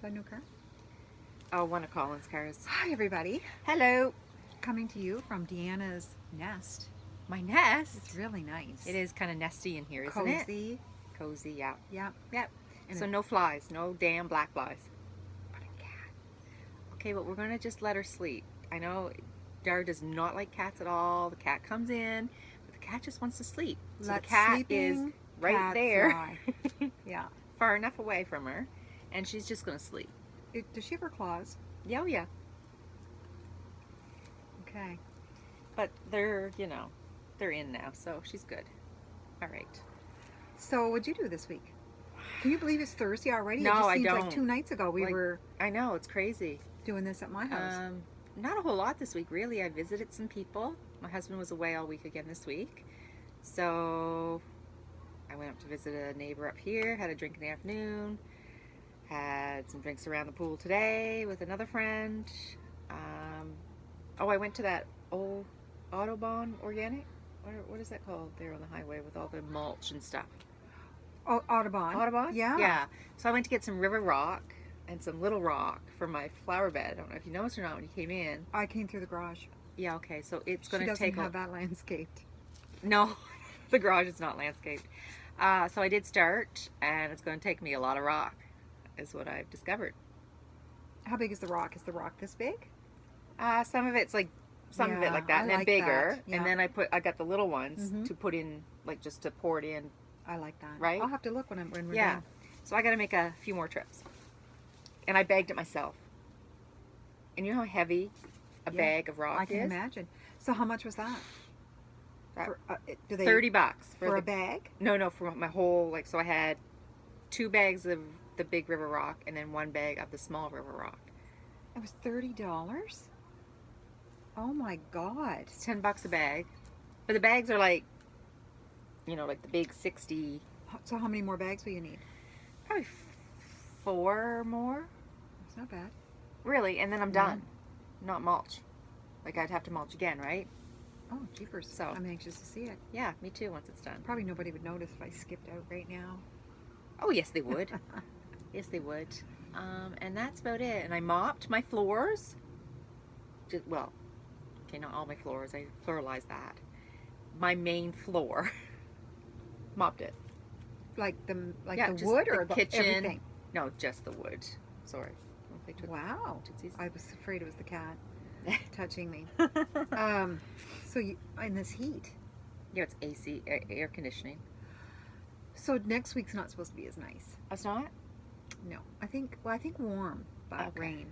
a new car? Oh, one of Colin's cars. Hi, everybody. Hello. Coming to you from Deanna's nest. My nest. It's really nice. It is kind of nesty in here, isn't it? Cozy. Cozy, yeah. Yeah. Yep. And So no flies, no damn black flies. But a cat. Okay, but we're going to just let her sleep. I know Dar does not like cats at all. The cat comes in, but the cat just wants to sleep. So Let the cat is sleeping right cat there, fly. Yeah. far enough away from her, and she's just going to sleep. Does she have her claws? Yeah, oh yeah. Okay. But they're, they're in now, so she's good. All right. So what'd you do this week? Can you believe it's Thursday already? No, it just I seems don't. like 2 nights ago we were I know, it's crazy. doing this at my house. Not a whole lot this week, really. I visited some people. My husband was away all week again this week. So I went up to visit a neighbor up here, had a drink in the afternoon, had some drinks around the pool today with another friend. I went to that old Autobahn Organic. What is that called there on the highway with all the mulch and stuff? Oh, Audubon. Audubon? Yeah. Yeah. So I went to get some river rock and some little rock for my flower bed. I don't know if you noticed or not when you came in. I came through the garage. Yeah, okay. So it's going She to doesn't take have that landscaped. No, the garage is not landscaped. So I did start, and it's going to take me a lot of rock, is what I've discovered. How big is the rock? Is the rock this big? Some of it's like, some of it Yeah, like that, I and then like bigger. that, yeah. And then I got the little ones Mhm. to put in, like just to pour it in. I like that. Right? I'll have to look when we're Yeah. done. So I got to make a few more trips. And I bagged it myself. And you know how heavy a Yeah, bag of rock I can is? imagine. So how much was that? For, do they $30 for a bag? No, for my whole, so I had 2 bags of the big river rock and then 1 bag of the small river rock. It was $30. Oh my God! It's $10 a bag. But the bags are like the big 60. So how many more bags will you need? Probably 4 more. It's not bad. Really, and then I'm done. Not mulch. Like I'd have to mulch again, right? Oh, jeepers! So I'm anxious to see it. Yeah, me too. Once it's done. Probably nobody would notice if I skipped out right now. Oh yes, they would. Yes, they would. And that's about it. And I mopped my floors. Okay, not all my floors. I pluralized that. My main floor. Mopped it. Like the Just wood or the the kitchen? everything? No, just the wood. Sorry. They took Wow! Tootsie's. I was afraid it was the cat touching me. So you in this heat. Yeah, it's AC, air conditioning. So next week's not supposed to be as nice. Oh, it's not? No, I think warm, but Okay. rain.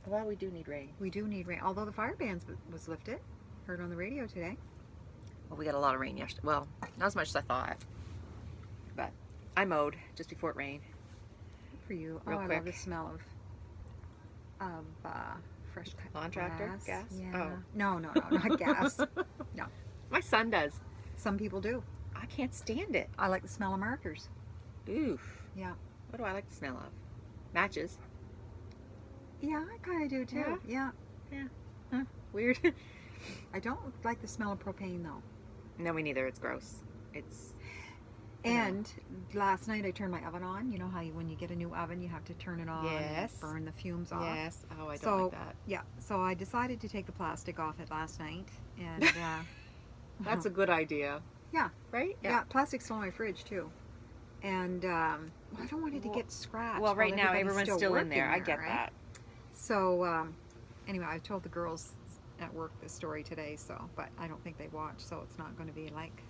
Well, we do need rain. We do need rain. Although the fire bans was lifted, heard on the radio today. Well, we got a lot of rain yesterday. Well, not as much as I thought. But I mowed just before it rained. Good for you. Real I quick. love the smell of fresh cut Contractor gas? Yeah. Oh. No, not gas. No. My son does. Some people do. I can't stand it. I like the smell of markers. Oof. Yeah. What do I like the smell of? Matches. Yeah, I kind of do too. Yeah. Huh. Weird. I don't like the smell of propane though. No, me neither. It's gross. It's... And last night I turned my oven on. You know how when you get a new oven, you have to turn it on Yes. and burn the fumes off. Yes. Oh, I don't like that. Yeah. So I decided to take the plastic off it last night, and That's a good idea. Yeah. Right? yeah, plastic's still in my fridge too, and I don't want it to get scratched. Well, right while now everybody's everyone's still in working there. I get right? that. So anyway, I told the girls at work this story today. But I don't think they watch, so it's not going to be like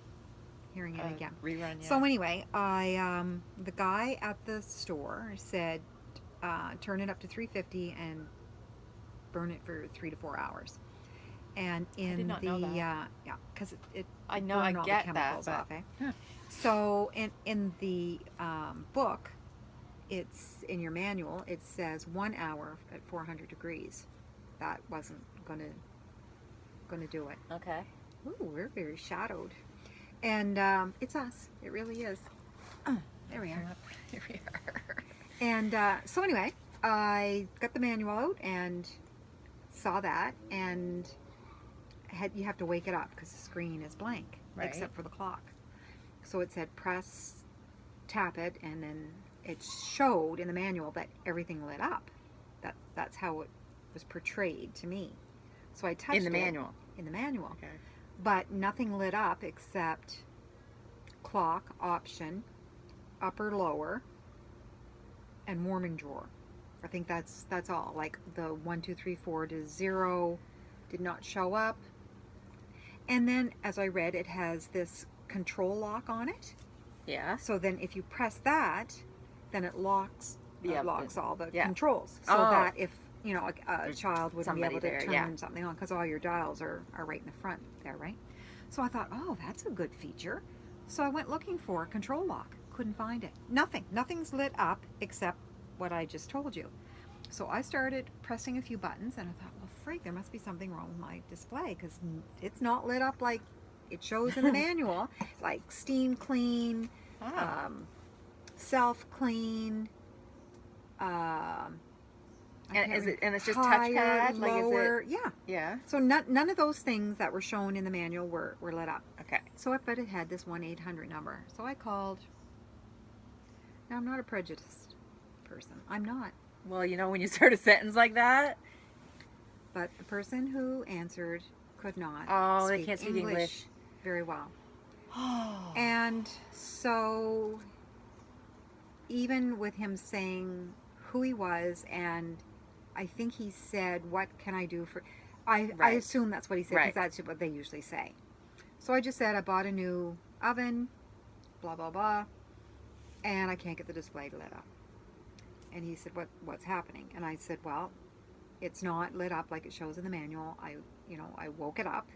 hearing it again. Rerun, yeah. So anyway, the guy at the store said turn it up to 350 and burn it for 3 to 4 hours. And in did not know that. yeah, because it I know, I burned all get the that, chemicals but- off. Huh. So in the book, it's in your manual. It says 1 hour at 400 degrees. That wasn't gonna do it. Okay. Ooh, we're very shadowed. And it's us. It really is. There we are. Here we are. And so anyway, I got the manual out and saw that, and you have to wake it up because the screen is blank, Right. except for the clock. So it said tap it, and then it showed in the manual that everything lit up. That's how it was portrayed to me. So I touched In the it. manual. In the manual. Okay. But nothing lit up except clock, option, upper, lower, and warming drawer. I think that's all. Like the 1, 2, 3, 4 to 0 did not show up. And then, as I read, it has this control lock on it. Yeah. So then, if you press that, then it locks. Yeah, locks all the yeah. controls, so that if a child wouldn't be able to there, turn yeah. something on, because all your dials are right in the front there, right? So I thought, oh, that's a good feature. So I went looking for a control lock. Couldn't find it. Nothing's lit up except what I just told you. So I started pressing a few buttons, and I thought, well, freak, there must be something wrong with my display, because it's not lit up like it shows in the manual, like steam clean, self clean. And it's just higher, touchpad, lower, like is it? yeah. Yeah. So none of those things that were shown in the manual were lit up. Okay. So but it had this 1-800 number. So I called. Now I'm not a prejudiced person. I'm not. Well, when you start a sentence like that. But the person who answered could not. Oh, they can't speak English very well. And so, even with him saying who he was, and I think he said, "What can I do for?" I assume that's what he said, because that's what they usually say. So I just said, "I bought a new oven, blah blah blah, and I can't get the display lit up." And he said, "What's happening?" And I said, "Well, it's not lit up like it shows in the manual. I woke it up,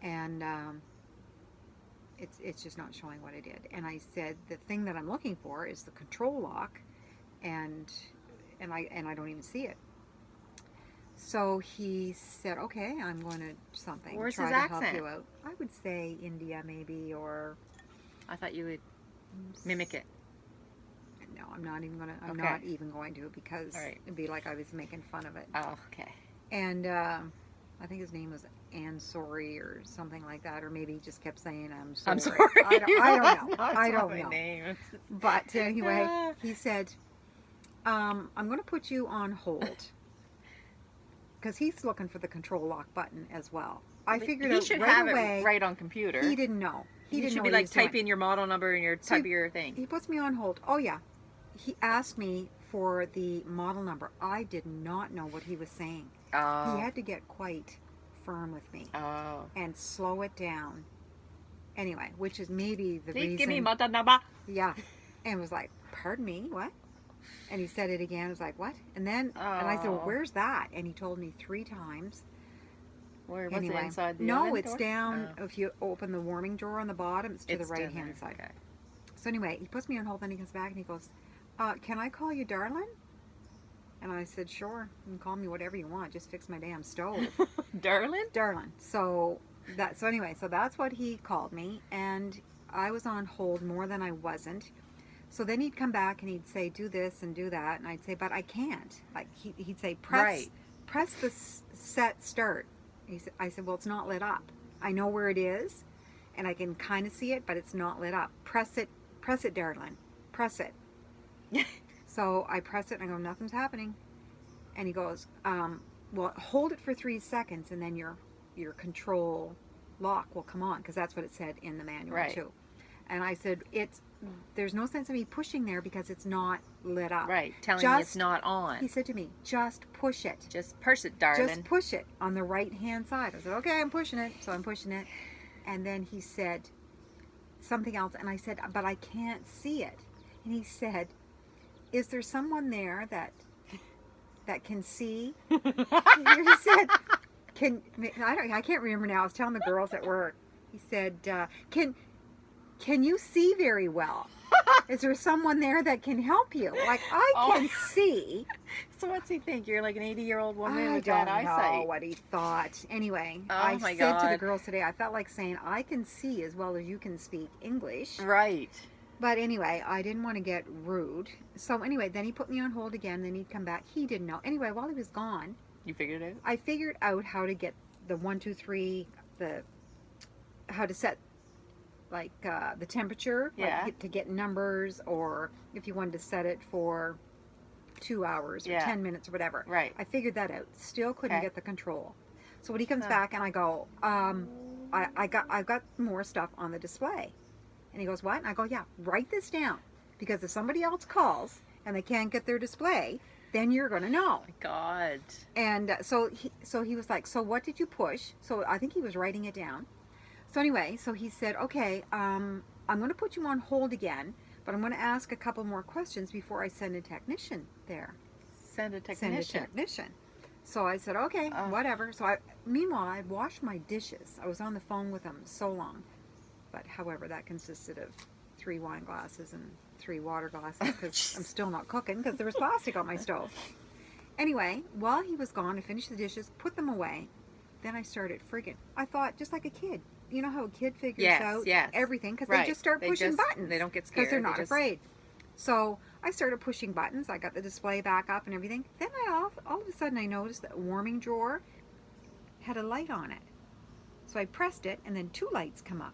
and it's just not showing what I did." And I said, "The thing that I'm looking for is the control lock, and I don't even see it." So he said, "Okay, I'm going to something. Where's try his to accent? help you out." I would say India maybe, or I thought you would mimic it. no, I'm not even going to. I'm Okay. not even going to, because All right. it'd be like I was making fun of it. Oh, okay. And I think his name was Ansori or something like that, or maybe he just kept saying I'm sorry. I'm sorry. I don't know. That's I not don't my know. name. But anyway, he said, "I'm going to put you on hold," because he's looking for the control lock button as well. I figured he out should right have away. it right on computer. He didn't know. He didn't should know be what like he was doing. type in your model number and your type of your thing. He puts me on hold. Oh yeah, he asked me for the model number. I did not know what he was saying. Oh. He had to get quite firm with me Oh. and slow it down. Anyway, which is maybe the Please reason. give me model number. Yeah, and was like, "Pardon me, what?" And he said it again. I was like, "What?" And then, and I said, "Well, where's that?" And he told me 3 times. Where was Anyway, it, inside the no, oven it's door? down. Oh. If you open the warming drawer on the bottom, it's to the right down hand there. side. Okay. So anyway, he puts me on hold. Then he comes back and he goes, "Can I call you darlin?" And I said, "Sure. You can call me whatever you want. Just fix my damn stove." Darlin? Darlin. So anyway, so that's what he called me, and I was on hold more than I wasn't. So then he'd come back and he'd say, "Do this and do that," and I'd say, "But I can't." Like he'd say, "Press the set start." I said, "Well, it's not lit up. I know where it is, and I can kind of see it, but it's not lit up. Press it, darlin. Press it." So I press it and I go, "Nothing's happening." And he goes, "Well, hold it for 3 seconds, and then your control lock will come on," because that's what it said in the manual too. And I said, "There's no sense of me pushing there because it's not lit up." Right, telling me it's not on. He said to me, "Just push it. Just push it, darling. Just push it on the right hand side." I said, "Okay, I'm pushing it." So I'm pushing it. And then he said something else, and I said, "But I can't see it." And he said, "Is there someone there that can see?" He said, I can't remember now. I was telling the girls at work. He said, can you see very well? Is there someone there that can help you? Like, I can see. So what's he think? You're like an 80-year-old woman I with don't bad eyesight. know what he thought. Anyway, Oh I my said to the God. girls today, I felt like saying, "I can see as well as you can speak English." Right. But anyway, I didn't want to get rude. So anyway, then he put me on hold again. Then he'd come back. He didn't know. Anyway, while he was gone, You figured it out? I figured out how to get the 1, 2, 3, how to set like the temperature, Yeah. like to get numbers, or if you wanted to set it for 2 hours or Yeah. 10 minutes or whatever. Right. I figured that out. Still couldn't Okay. get the control. So when he comes Huh. back and I go, I've got more stuff on the display. And he goes, what? And I go, yeah, write this down. Because if somebody else calls and they can't get their display, then you're going to know. My God. And so he was like, so what did you push? So I think he was writing it down. So anyway, so he said, okay, I'm going to put you on hold again, but I'm going to ask a couple more questions before I send a technician there. Send a technician. So I said, okay, whatever. So meanwhile, I washed my dishes. I was on the phone with him so long. But however, that consisted of 3 wine glasses and 3 water glasses because I'm still not cooking because there was plastic on my stove. Anyway, while he was gone, I finished the dishes, put them away. Then I started friggin'. I thought, just like a kid. You know how a kid figures out everything because they just start pushing buttons. They don't get scared. Because they're not afraid. So I started pushing buttons. I got the display back up and everything. Then all of a sudden I noticed that warming drawer had a light on it. So I pressed it and then 2 lights come up.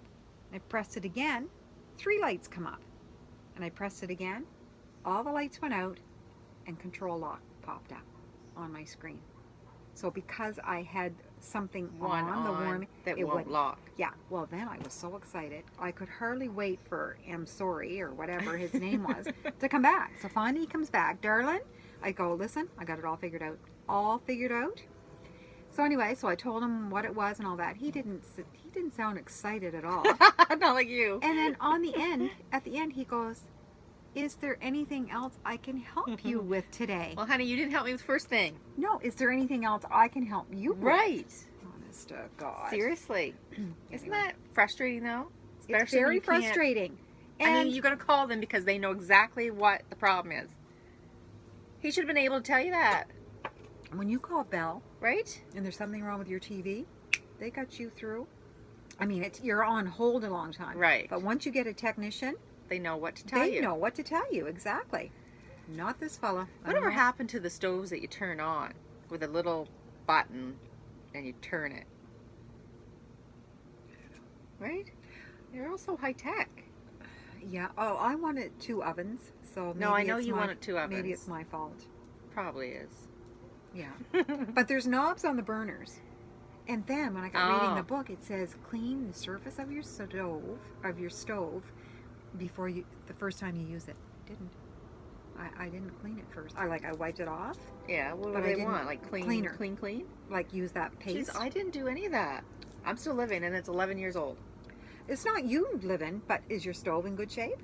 I pressed it again, 3 lights come up. And I pressed it again, all the lights went out, and control lock popped up on my screen. So because I had something on the warming, that it won't would lock. Yeah, well then I was so excited. I could hardly wait for I'm sorry or whatever his name was to come back. So finally he comes back. Darlin, I go, listen, I got it all figured out. All figured out. So anyway, so I told him what it was and all that. He didn't sound excited at all. Not like you. And then at the end, he goes, is there anything else I can help you with today? Well, honey, you didn't help me with the first thing. No, is there anything else I can help you with? Right. Honest to God. Seriously. Isn't that frustrating, though? It's very frustrating. And I mean, you got to call them because they know exactly what the problem is. He should have been able to tell you that. When you call Bell, right? And there's something wrong with your TV, they got you through. I mean, you're on hold a long time. Right. But once you get a technician, they know what to tell you. They know what to tell you, exactly. Not this fella. Whatever happened to the stoves that you turn on with a little button and you turn it? Right? They're all so high tech. Yeah. Oh, I wanted 2 ovens. So maybe no, I know you wanted 2 ovens. Maybe it's my fault. Probably is. Yeah. But there's knobs on the burners. And then when I got reading the book, it says clean the surface of your stove before the first time you use it. I didn't clean it first. I wiped it off. Yeah, what do they want? Like clean? Like use that paste. Jeez, I didn't do any of that. I'm still living and it's 11 years old. It's not you living, but is your stove in good shape?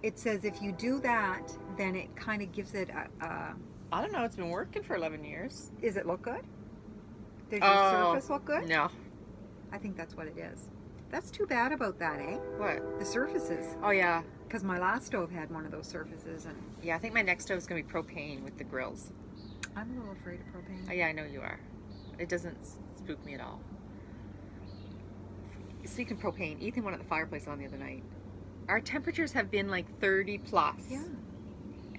It says if you do that, then it kind of gives it a I don't know. It's been working for 11 years. Does it look good? Does your surface look good? No. I think that's what it is. That's too bad about that, eh? What? The surfaces. Oh, yeah. Because my last stove had one of those surfaces. And yeah, I think my next stove is going to be propane with the grills. I'm a little afraid of propane. Oh, yeah, I know you are. It doesn't spook me at all. Speaking of propane, Ethan went at the fireplace on the other night. Our temperatures have been like 30 plus. Yeah.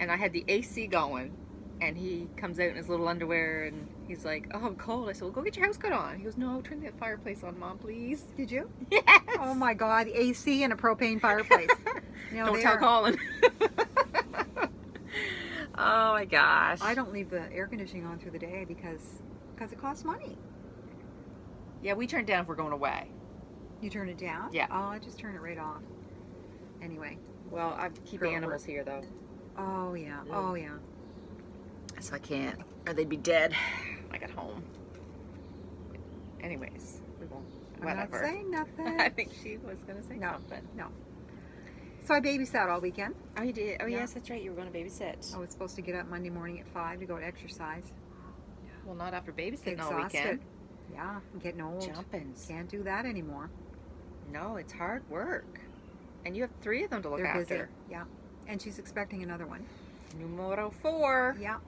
And I had the AC going. And he comes out in his little underwear and he's like, oh, I'm cold. I said, well, go get your house coat on. He goes, no, turn the fireplace on, Mom, please. Did you? Yes. Oh, my God. The AC and a propane fireplace. No, don't tell Colin. Oh, my gosh. I don't leave the air conditioning on through the day because it costs money. Yeah, we turn it down if we're going away. You turn it down? Yeah. Oh, I just turn it right off. Anyway. Well, I keep the animals here, though. Oh, yeah. Oh, yeah. So I can't, or they'd be dead when I got home. Anyways, we won't. Whatever. I'm not saying nothing. I think she was going to say something. No. So I babysat all weekend. Oh, you did? Oh, Yeah. yes, that's right. You were going to babysit. I was supposed to get up Monday morning at 5 to go to exercise. Well, not after babysitting all Exhausted. weekend. Yeah, I'm getting old. Jumpins. Can't do that anymore. No, it's hard work. And you have 3 of them to look They're after. busy. Yeah. And she's expecting another one. Numero 4. Yeah.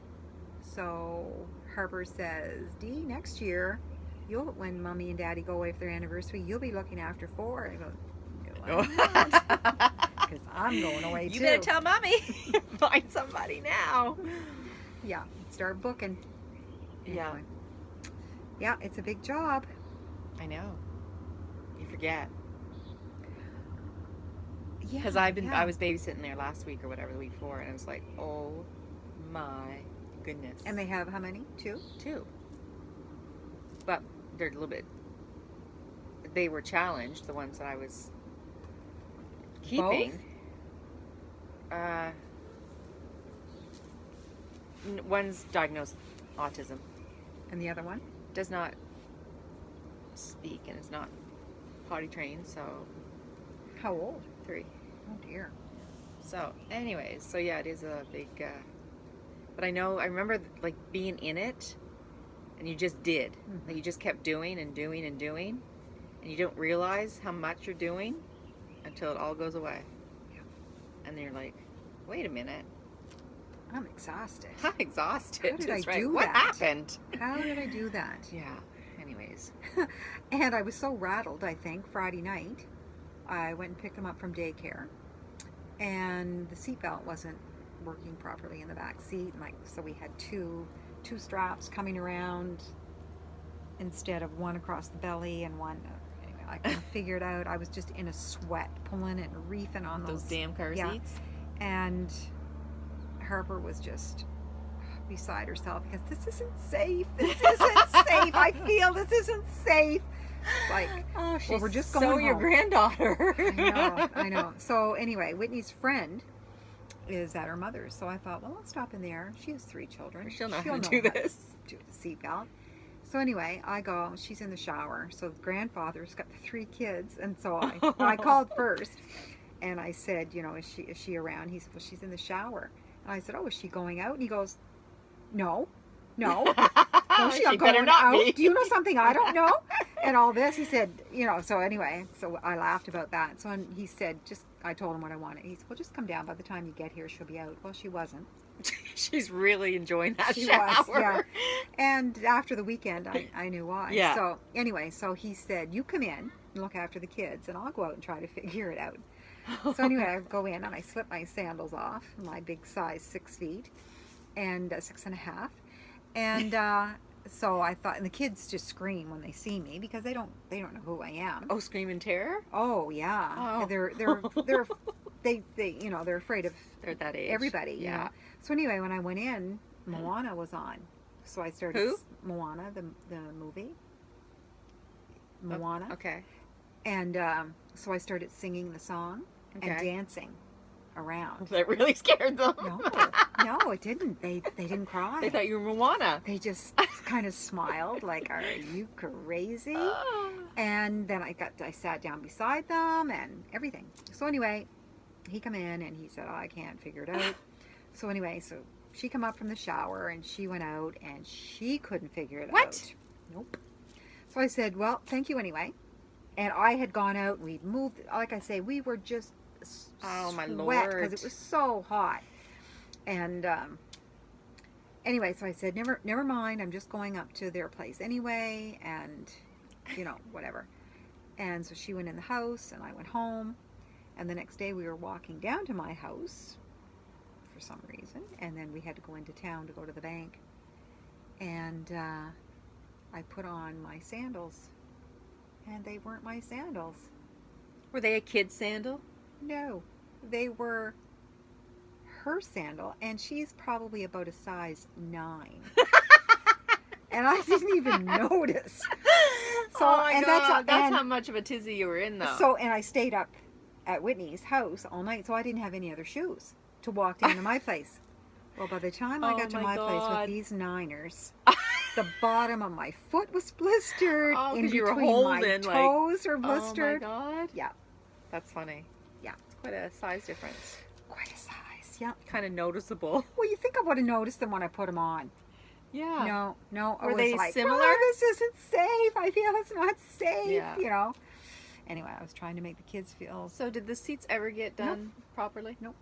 So Harper says, Dee, next year, when Mommy and Daddy go away for their anniversary, you'll be looking after 4. I go, because I'm going away too. You better tell Mommy. Find somebody now. Yeah, start booking. Yeah. Anyway. Yeah, it's a big job. I know. You forget. Yeah, Because yeah. I was babysitting there last week or whatever, the week before, and I was like, oh my goodness. And they have how many? Two? Two. But they're a little bit, they were challenged, the ones that I was keeping. Both? One's diagnosed autism, And the other one? does not speak, and is not potty trained, so How old? 3. Oh dear. So, anyways, so yeah, it is a big. But I remember like being in it, and you just did. Mhm. Like you just kept doing and doing and doing, and you don't realize how much you're doing until it all goes away. Yeah. And then you're like, wait a minute, I'm exhausted. I'm exhausted. How did I That's right. do What that? happened? How did I do that? Yeah. Anyways. And I was so rattled, I think, Friday night. I went and picked them up from daycare, and the seatbelt wasn't working properly in the back seat. And so we had two straps coming around instead of one across the belly and one. Anyway, I couldn't figure it out. I was just in a sweat, pulling and reefing on Those damn car yeah. seats. And Harper was just beside herself because this isn't safe. This isn't safe. I feel this isn't safe. Like, oh, she's well, we're just so going your home. granddaughter. I know. So anyway, Whitney's friend is at her mother's. So I thought, well, I'll stop in there. She has 3 children. She'll know how to do this. Do the seatbelt. So anyway, I go. She's in the shower. So the grandfather's got the 3 kids, and so I called first, and I said, is she around? He said, well, she's in the shower. And I said, oh, is she going out? And he goes, no. No, she's not going out. Do you know something I don't know? And all this, he said, so anyway, so I laughed about that. So he said, I told him what I wanted. He said, well, just come down. By the time you get here, she'll be out. Well, she wasn't. She's really enjoying that She shower. was, yeah. And after the weekend, I knew why. Yeah. So anyway, so he said, you come in and look after the kids, and I'll go out and try to figure it out. So anyway, I go in, and I slip my sandals off, my big size 6 feet, and 6.5. And so I thought, and the kids just scream when they see me because they don't know who I am. Oh, scream in terror? Oh yeah. Oh. They're they're afraid of They're at that age. everybody. Yeah. You know? So anyway, when I went in, Moana was on. So I started. Who? Moana, the movie. Moana. Okay. And so I started singing the song and dancing around. That really scared them. No, it didn't. They didn't cry. They thought you were Moana. They just kind of smiled, like, "Are you crazy?" And then I sat down beside them and everything. So anyway, he come in and he said, "Oh, I can't figure it out." So anyway, so she come up from the shower and she went out and she couldn't figure it out. What? Nope. So I said, "Well, thank you anyway." And I had gone out. We'd moved. Like I say, we were just my sweat Lord, because it was so hot. And anyway, so I said, never mind. I'm just going up to their place anyway, and whatever. And so she went in the house, and I went home. And the next day, we were walking down to my house for some reason, and then we had to go into town to go to the bank. And I put on my sandals, and they weren't my sandals. Were they a kid's sandal? No, they were her sandal, and she's probably about a size 9. And I didn't even notice. So, oh my and God, that's and, how much of a tizzy you were in, though. So, and I stayed up at Whitney's house all night, so I didn't have any other shoes to walk down to my place. Well, by the time I got to my place with these 9ers, the bottom of my foot was blistered. Oh, in because you were between holding, my toes were Oh blistered. my God. Yeah. That's funny. Yeah. It's quite a size difference. Quite a size, yeah. Kind of noticeable. Well, you think I would have noticed them when I put them on. Yeah. No. I Were was they like, similar? "Oh, this isn't safe. I feel it's not safe." Yeah. Anyway, I was trying to make the kids feel. So did the seats ever get done properly? Nope.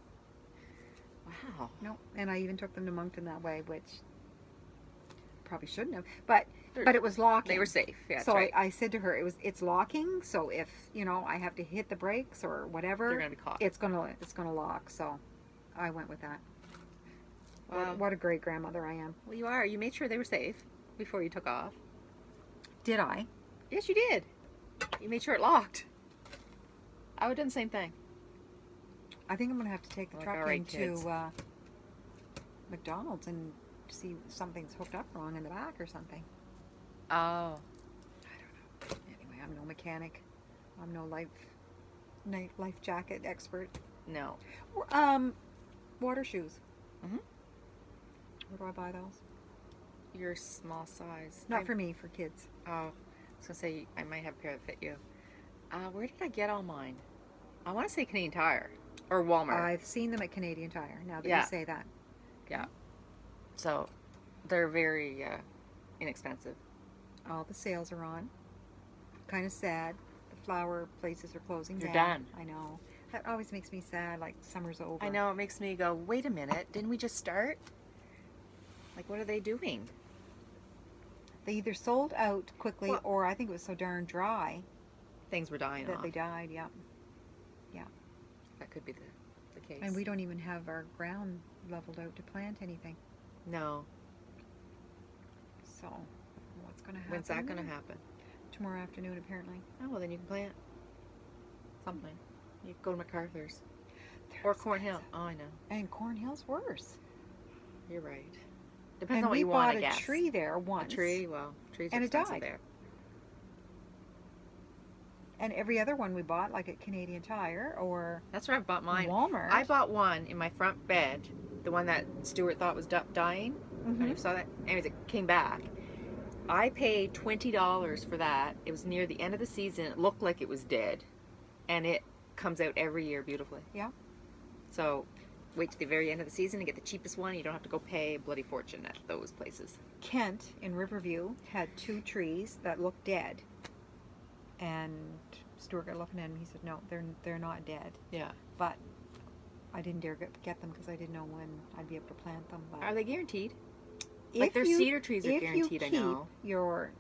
Wow. Nope. And I even took them to Moncton that way, which probably shouldn't have. But it was locking. They were safe. Yeah. So right. I said to her, it's locking. So if I have to hit the brakes or whatever, They're gonna be caught. it's gonna lock. So I went with that. Wow. What a great grandmother I am. Well, you are. You made sure they were safe before you took off. Did I? Yes, you did. You made sure it locked. I would have done the same thing. I think I'm going to have to take the Like, truck all right, into kids. McDonald's and see if something's hooked up wrong in the back or something. Oh. I don't know. Anyway, I'm no mechanic. I'm no life jacket expert. No. Water shoes. Mhm. Where do I buy those? Your small size. Not for me, for kids. Oh, I was gonna say I might have a pair that fit you. Where did I get all mine? I want to say Canadian Tire or Walmart. I've seen them at Canadian Tire. Now that Yeah. you say that, Yeah. So they're very inexpensive. all the sales are on. Kind of sad. The flower places are closing They're down. done. I know. That always makes me sad. Like summer's over. I know, it makes me go, wait a minute, didn't we just start? Like, what are they doing? They either sold out quickly, Well- or I think it was so darn dry Things were dying that off. they died. Yeah. That could be the case. And we don't even have our ground leveled out to plant anything. No. So, what's going to happen? When's that going to happen? Tomorrow afternoon, apparently. Oh, well, then you can plant something. You can go to MacArthur's. They're Or Cornhill. expensive. Oh, I know. And Cornhill's worse. You're right. Depends And on what we you want, bought I a guess. tree there once. A tree? Well, trees are And it expensive died. there. And every other one we bought, like at Canadian Tire or That's where I bought mine. Walmart. I bought one in my front bed, the one that Stuart thought was dying. I don't know if you saw that. Anyways, it came back. I paid $20 for that. It was near the end of the season. It looked like it was dead. And it comes out every year beautifully. Yeah. So wait to the very end of the season and get the cheapest one. You don't have to go pay a bloody fortune at those places. Kent in Riverview had 2 trees that looked dead. And Stuart got looking at him. He said, "No, they're not dead." Yeah. But I didn't dare get them because I didn't know when I'd be able to plant them. But Are they guaranteed? if Like their you- cedar trees are if guaranteed, you I keep know. your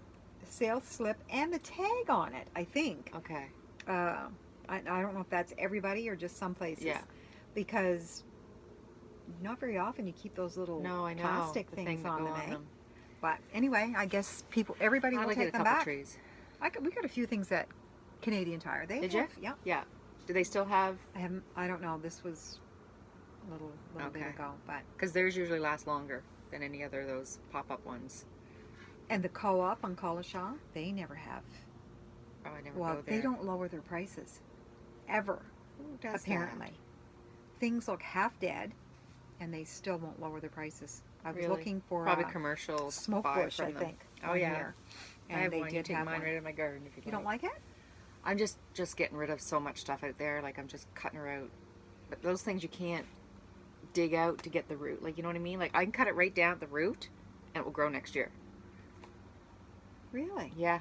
sales slip and the tag on it, I think. Okay. I don't know if that's everybody or just some places. Yeah. Because not very often you keep those little No, I know. plastic The things thing that on go them, on eh? them. But anyway, I guess everybody I will like get take a them couple back. trees. We got a few things at Canadian Tire. They Did you? have, yeah. Yeah. Do they still have? I don't know. This was a little bit Okay. ago, but Because theirs usually last longer than any other of those pop-up ones. and the co-op on Collishaw, they never have. Oh, I never Well, go there. they don't lower their prices ever. Who does Apparently, things look half dead, and they still won't lower their prices. I was Really? looking for Probably commercial smoke buy bush, from I them. think. Oh on yeah. here. I And have they one. You did take have mine one. right out of my garden if You don't like it? I'm just getting rid of so much stuff out there. Like I'm just cutting her out. But those things you can't dig out to get the root. Like you know what I mean? Like I can cut it right down at the root, and it will grow next year. Really? Yeah.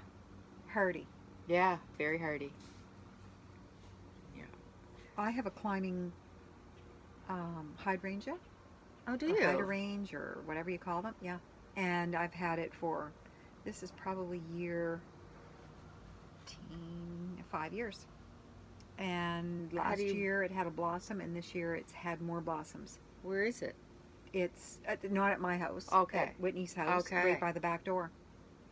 Hardy. Yeah. Very hardy. Yeah. I have a climbing hydrangea. Oh, do Or you? hydrangea or whatever you call them. Yeah. And I've had it for, this is probably year 5 years. And How last do you- year it had a blossom, and this year it's had more blossoms. Where is it? It's not at my house. Okay. At Whitney's house, Okay. right by the back door.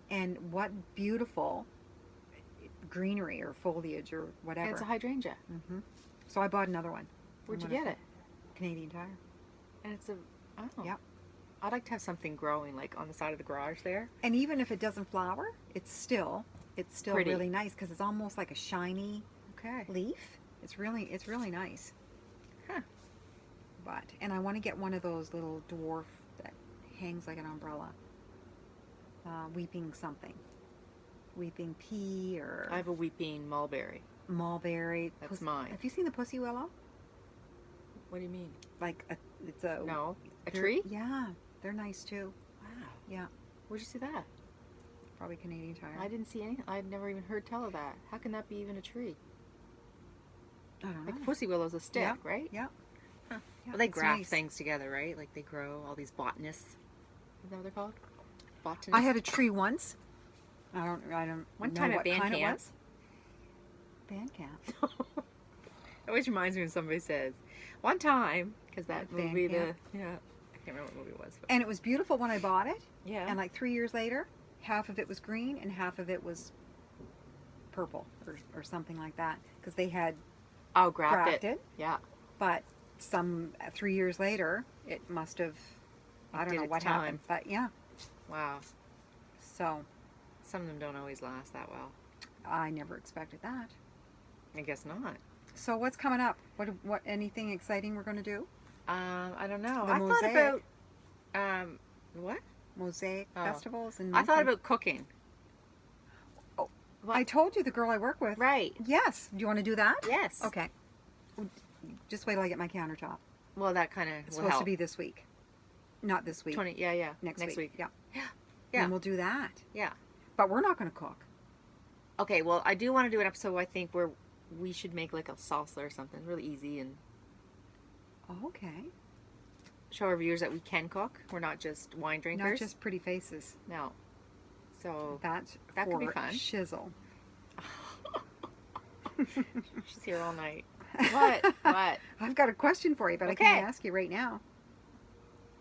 And what beautiful greenery or foliage or And whatever. it's a hydrangea. hmm So I bought another one. Where'd you I'm gonna- get it? Canadian Tire. And it's a. Oh. Yep. I'd like to have something growing like on the side of the garage there. And even if it doesn't flower, it's still Pretty. really nice because it's almost like a shiny Okay. leaf. It's really nice. Huh. And I want to get one of those little dwarf that hangs like an umbrella. Weeping something. Weeping pea or I have a weeping mulberry. mulberry. That's mine. Have you seen the pussy willow? What do you mean? It's a No. A they're- tree? Yeah, they're nice too. Wow. Yeah, Where'd you see that? probably Canadian Tire. I didn't see any. I'd never even heard tell of that. How can that be even a tree? I don't know. Like pussy willow's a stick, Yeah. right? Yeah. Huh. Yeah, Well, they it's graft nice. things together, right? Like they grow all these botanists. Is that what they're called? Botanists. I had a tree once. I don't One know time at what band kind camp. it was. Band camp. It always reminds me when somebody says, "One time," because that At band movie, camp. I can't remember what movie it was. But And it was beautiful when I bought it. yeah. And like 3 years later, half of it was green and half of it was purple or something like that because they had Oh, grafted. grafted. Yeah. But 3 years later, it must have, I don't did know its what time. happened. But yeah, Wow. so Some of them don't always last that well. I never expected that. I guess not. So what's coming up? What anything exciting we're going to do? I don't know. The I mosaic. thought about what? Mosaic Oh. festivals and I thought about cooking. Oh, What? I told you the girl I work with. Right. Yes. Do you want to do that? Yes. Okay. Just wait till I get my countertop. Well, that kind of It's will supposed help. to be this week. Not this week. 20. Yeah. Next week. Yeah. Yeah. Then we'll do that. Yeah. But we're not going to cook. Okay. Well, I do want to do an episode. I think where we should make like a salsa or something really easy and Oh, okay. show our viewers that we can cook. We're not just wine drinkers. Not just pretty faces. No. So That's that for could be fun. shizzle. she's here all night. What? What? I've got a question for you, but I Okay. can't ask you right now.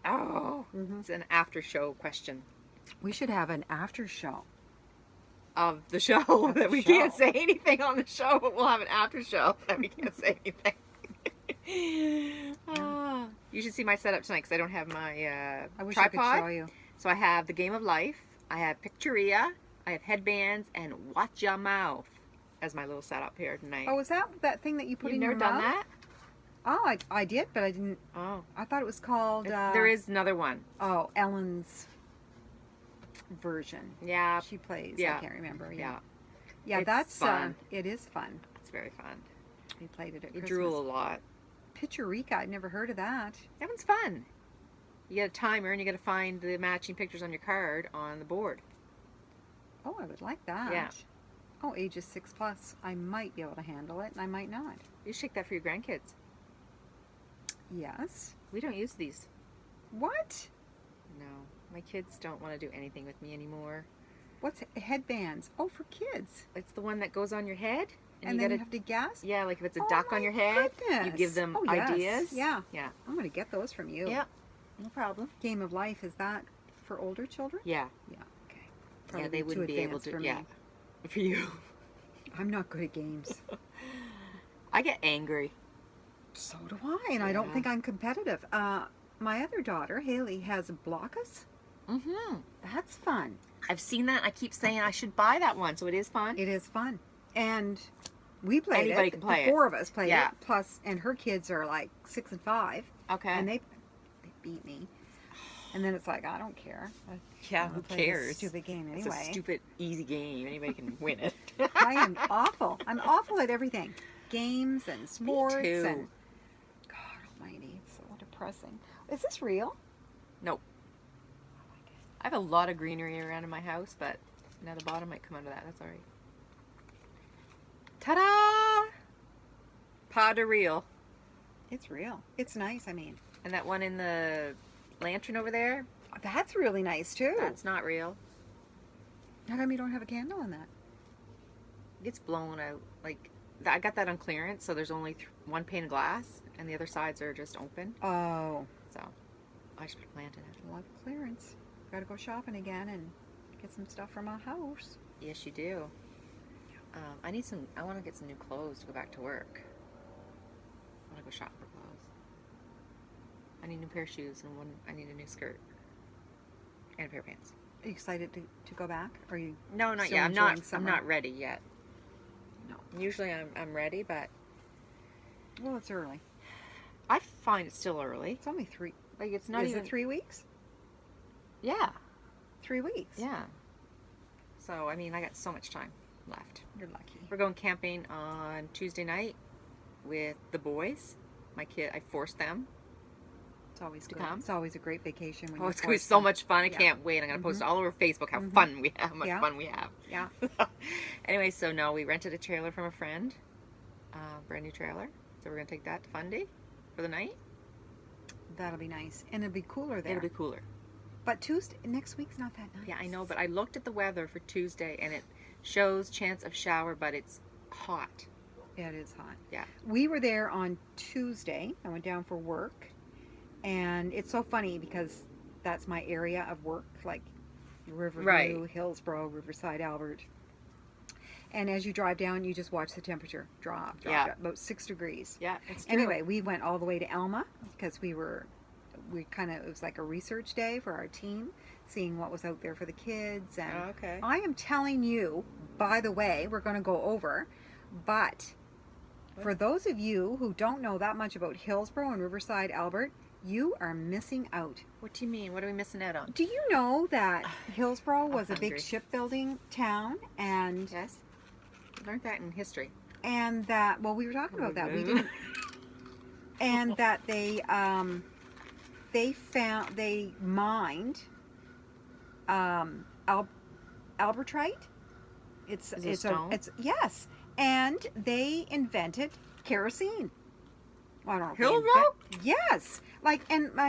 Oh, Mhm. it's an after show question We should have an after show. of the show Of that the we show. can't say anything on the show, but we'll have an after show that we can't say anything. You should see my setup tonight because I don't have my I wish tripod. I could show you. So I have the Game of Life, I have Picturia, I have headbands, and Watch Your Mouth as my little setup here tonight. Oh, is that thing that you put You've in never your done mouth? that? Oh, I did, but I didn't. Oh, I thought it was called. there is another one. Oh, Ellen's version. Yeah, She plays. yeah. I can't remember. yeah, Yeah, It's that's fun. it is fun. it's very fun. We played it at You Christmas. drool a lot. Picturica, I'd never heard of that. That one's fun. You get a timer and you got to find the matching pictures on your card on the board. Oh, I would like that. Yeah. Oh, ages 6+. I might be able to handle it, and I might not. You should take that for your grandkids. Yes. We don't use these. What? No, my kids don't want to do anything with me anymore. What's headbands? Oh, for kids. It's the one that goes on your head, And you then gotta, you have to guess? yeah, like if it's a Oh duck on my your head, you goodness. give them Oh, yes. ideas. Yeah. Yeah. I'm going to get those from you. Yeah. No problem. Game of Life, is that for older children? Yeah. Yeah. Okay. Yeah, Probably they too wouldn't be able advanced to. for me. Yeah. For you. I'm not good at games. I get angry. So do I, and I don't Yeah. think I'm competitive. My other daughter, Haley, has Blockus. Mm-hmm. That's fun. I've seen that. I keep saying I should buy that one, so it is fun. It is fun. And we played Anybody it. can play the it. four of us played Yeah. it. Plus, and her kids are like 6 and 5. Okay. And they beat me. And then it's like, I don't care. yeah, I'm who gonna play this cares? stupid game It's anyway. a stupid, easy game. Anybody can win it. I am awful. I'm awful at everything. Games and sports too. and God almighty, it's so depressing. Is this real? Nope. I have a lot of greenery around in my house, but now the bottom might come out of that. That's all right. Ta-da! Pas de real. It's real. It's nice, I mean. And that one in the lantern over there, That's really nice too. that's not real. How come you don't have a candle in that? It gets blown out. Like, I got that on clearance, so there's only one pane of glass, and the other sides are just open. Oh, So, I should put a plant in it. love clearance. Gotta go shopping again and get some stuff from a house. Yes, you do. I want to get some new clothes to go back to work. I want to go shop for clothes. I need a new pair of shoes and I need a new skirt and a pair of pants. Are you excited to go back? Or are you No, not still yet. enjoying I'm summer? not ready yet. No. Usually I'm ready, but Well, it's early. I find it's still early. It's only 3. Like it's not Is even it 3 weeks? Yeah. 3 weeks. Yeah. So, I mean, I got so much time left. You're lucky. We're going camping on Tuesday night with the boys. My kid, I forced them. It's always To good. come? It's always a great vacation when Oh, you it's going to be force so them. much fun. I Yeah. can't wait. I'm going to post Mhm. it all over Facebook how Mhm. fun we have, how much Yeah. fun we have. Yeah. Anyway, so no, we rented a trailer from a friend. Brand new trailer. So we're going to take that to Fundy for the night. That'll be nice. And it'll be cooler there. It'll be cooler. But next week's not that nice. Yeah, I know, but I looked at the weather for Tuesday and it shows chance of shower, but it's hot. Yeah, it is hot. Yeah. We were there on Tuesday. I went down for work. And it's so funny because that's my area of work, like Riverview, Right. Hillsborough, Riverside, Albert. And as you drive down, you just watch the temperature drop, Yeah. about 6 degrees. Yeah, it's true. Anyway, we went all the way to Elma because we kind of, it was like a research day for our team, seeing what was out there for the kids. And Oh, okay. I am telling you, by the way, we're going to go over, but for those of you who don't know that much about Hillsborough and Riverside, Albert, you are missing out. What do you mean? What are we missing out on? Do you know that Hillsborough was a big hungry. shipbuilding town, and Yes. Learned that in history. that, well, we were talking about that. We didn't. And that they mined albertrite. Is it stone? Yes, and they invented kerosene. Well, I don't know. Hillsborough? Yes, like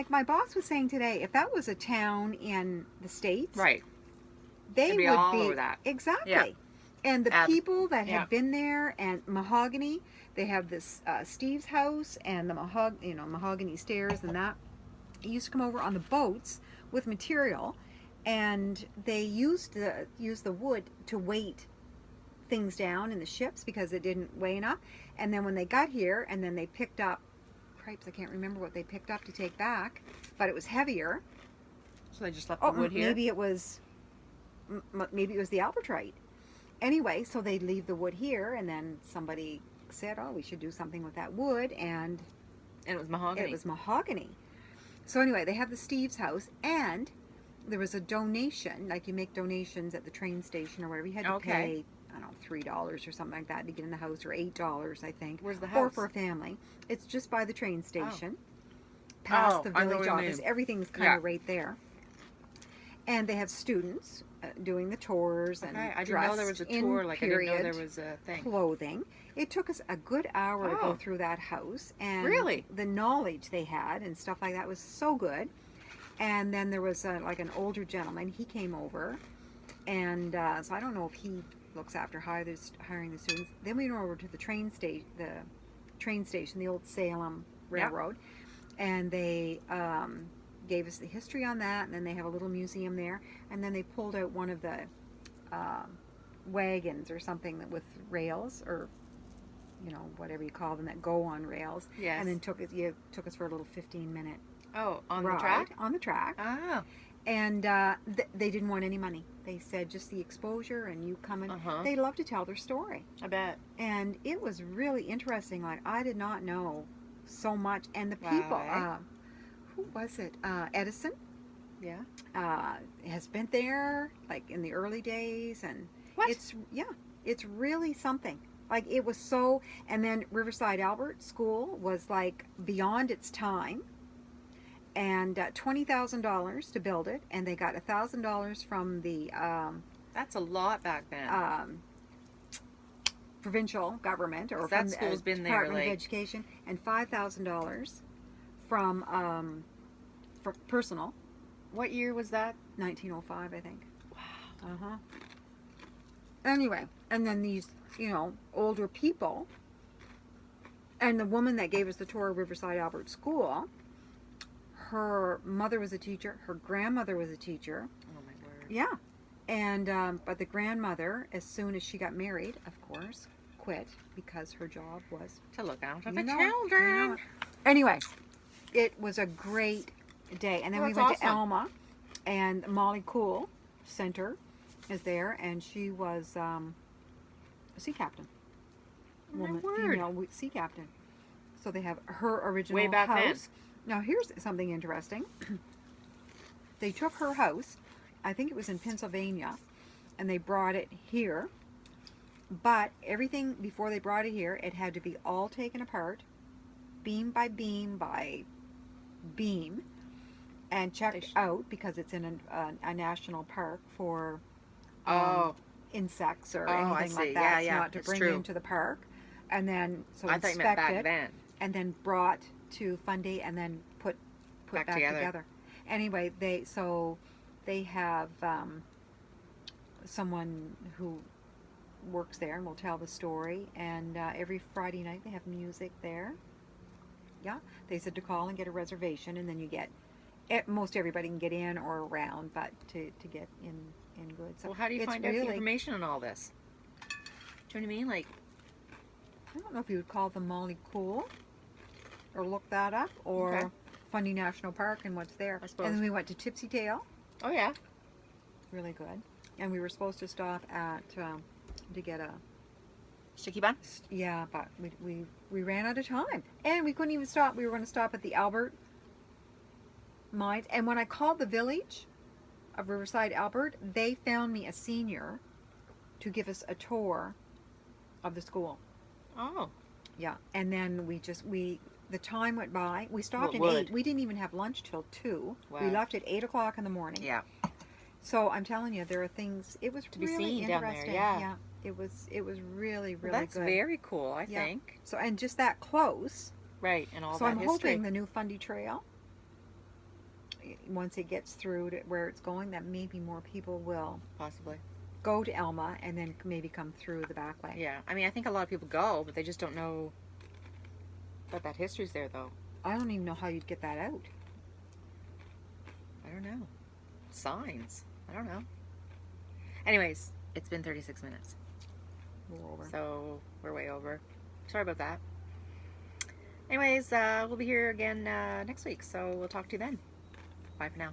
my boss was saying today, if that was a town in the States, Right. they It'd be would all be over that. exactly. Yeah. And the people that yeah. had been there, and mahogany, they have this Steve's house and the mahogany stairs, and that used to come over on the boats with material, and they used the wood to weight things down in the ships because it didn't weigh enough. And then when they got here, and then they picked up cripes, I can't remember what they picked up to take back, but it was heavier. So they just left the wood here? Maybe it was the albertrite. Anyway, so they'd leave the wood here, and then somebody said, oh, we should do something with that wood, and it was mahogany. It was mahogany. So anyway, they have the Steve's house, and there was a donation, like you make donations at the train station or whatever. You had to pay, I don't know, $3 or something like that to get in the house, or $8, I think. Where's the house? Or for a family. It's just by the train station, past the village office. Everything's kind of right there. And they have students doing the tours and I didn't know there was a tour. Like I didn't know there was a thing. Clothing. It took us a good hour to go through that house, and really, the knowledge they had and stuff like that was so good. And then there was like an older gentleman. He came over, and so I don't know if he looks after hiring the students. Then we went over to the train station, the old Salem Railroad, and they gave us the history on that, and then they have a little museum there, and then they pulled out one of the wagons or something with rails, or whatever you call them, that go on rails. Yes. And then took us for a little 15-minute on ride the track? On the track. Oh. And they didn't want any money. They said just the exposure, and you come in. They love to tell their story. I bet. And it was really interesting. Like, I did not know so much. And the people, who was it? Edison. Yeah. Has been there, like, in the early days. And what? It's really something. Like, it was so, and then Riverside Albert School was like beyond its time. And $20,000 to build it, and they got $1,000 from the that's a lot back then. Provincial government, or that from school's the been there, Department of Education, and $5,000 from for personal. What year was that? 1905, I think. Wow. Anyway, and then these older people, and the woman that gave us the tour of Riverside Albert School. Her mother was a teacher. Her grandmother was a teacher. Oh, my word. Yeah. And, but the grandmother, as soon as she got married, of course, quit because her job was to look after the children. Anyway, it was a great day. And then we went to Elma, and Molly Cool Center is there, and she was a sea captain. Female sea captain. So they have her original way back house. Then. Now, here's something interesting. They took her house, I think it was in Pennsylvania, and they brought it here. But everything, before they brought it here, it had to be all taken apart, beam by beam by beam, and checked out, because it's in a national park for insects or anything like that. Yeah, not to bring into the park. And then, so I thought you meant back then. And then brought to Fundy, and then put back together. Anyway, they have someone who works there and will tell the story, and every Friday night they have music there. Yeah, they said to call and get a reservation, and then you get, most everybody can get in or around, but to get in good. So well, how do you find out the information on all this? Do you know what I mean? Like, I don't know if you would call them Molly Cool or look that up or Okay. Fundy National Park and what's there. I suppose. And then we went to Tipsy Tail. oh yeah, Really good. And we were supposed to stop at to get a sticky bun. yeah, but we ran out of time and we couldn't even stop. We were going to stop at the Albert Mines, and when I called the village of Riverside, Albert, they found me a senior to give us a tour of the school. Oh, Yeah, and then the time went by. We stopped Well, at it would. 8. We didn't even have lunch till 2. Wow. We left at 8 o'clock in the morning. yeah. So I'm telling you, there are things. It was To be really seen down there, interesting. yeah. It was really Well, really that's good. very cool. I Yeah. think. So and just that close. Right, and all So that I'm history. hoping the new Fundy Trail, once it gets through to where it's going, that maybe more people will Possibly. go to Elma and then maybe come through the back way. Yeah. I mean, I think a lot of people go, but they just don't know that history's there, though. I don't even know how you'd get that out. I don't know. Signs. I don't know. Anyways, it's been 36 minutes. We're over. So we're way over. Sorry about that. Anyways, we'll be here again next week. So we'll talk to you then. Bye for now.